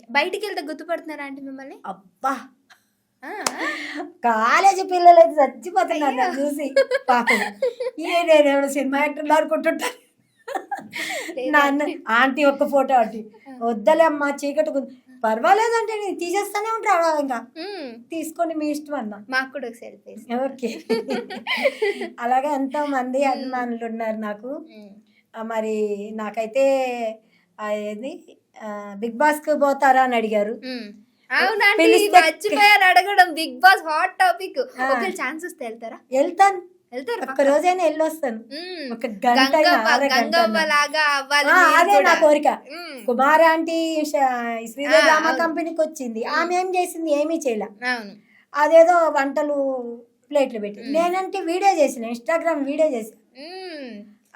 బయటికెళ్తే గుర్తుపడుతున్నారా aunty మిమ్మల్ని? అబ్బా! ఆ! కాలేజీ పిల్లలైతే చచ్చిపోతున్నారు నన్ను చూసి పాపం. నేనేమో సినిమా యాక్టర్‌లా అనుకుంటుంటా. నాన్న ఆంటీ ఒక్క ఫోటో ఆంటీ. వద్దులే అమ్మా చీకటిగుంది. పర్వాలేదంటే నేను తీసేస్తానే ఉంటా ఇంకా. తీసుకోండి మీ ఇష్టం అన్నా. మాకు కూడా ఒక సెల్ఫీ. ఓకే. అలాగే ఎంతోమంది అభిమానులు ఉన్నారు నాకు. మరి నాకైతే ఏది బిగ్ బాస్‌కి పోతారా అని అడిగారు. అవునండి, మర్చిపోయాను అడగడం. Bigg Boss hot topic. ఒకవేళ ఛాన్స్ వస్తే వెళ్తారా? వెళ్తాను. ఒక్క రోజైనా వెళ్ళొస్తాను. ఒక గంట లాగా అవ్వాలి. అదే నా కోరిక. కుమార్ ఆంటీ శ్రీదేవి డ్రామా కంపెనీకి వచ్చింది. ఆమె ఏం చేసింది? ఏమీ చేయలే. అదేదో వంటలు ప్లేట్లు పెట్టి నేనంటే వీడియో చేసిన, ఇన్స్టాగ్రామ్ వీడియో చేసిన.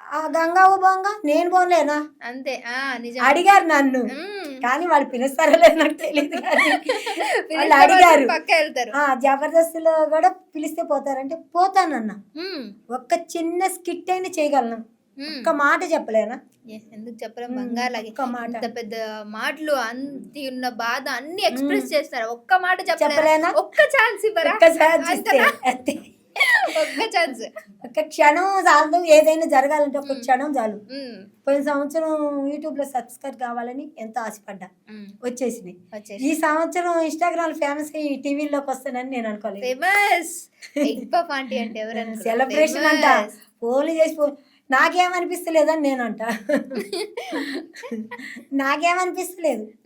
ఆ గంగావు బొంగ నేను పోలేనా అంతే. అడిగారు నన్ను, కానీ వాళ్ళు పిలుస్తారో లేదో నాకు తెలియదు. వాళ్ళు అడిగారు. జబర్దస్త్లో కూడా పిలిస్తే పోతారంటే పోతానన్నా. ఒక్క చిన్న స్కిట్ అయినా చేయగలను. ఒక్క మాట చెప్పలేనా? ఎందుకు చెప్పలేం? బంగారు ఇంత పెద్ద మాటలు, అంత ఉన్న బాధ అన్ని ఎక్స్ప్రెస్ చేస్తారు. ఒక్క మాట చెప్పలేనా? ఒక్క ఛాన్స్ ఇవ్వరా? ఒక్క ఛాన్స్, ఒక్క క్షణం చాలు. ఏదైనా జరగాలంటే ఒక క్షణం చాలు. పోయిన సంవత్సరం యూట్యూబ్ లో సబ్స్క్రైబ్ కావాలని ఎంతో ఆశపడ్డా, వచ్చేసింది. ఈ సంవత్సరం ఇన్స్టాగ్రామ్ ఫేమస్ అయ్యి టీవీలోకి వస్తానని నేను అనుకోలేదు. సెలబ్రేషన్ అంట, ఫోన్లు చేసి నాకేమనిపిస్తలేదని నేనంట. నాకేమనిపిస్తలేదు.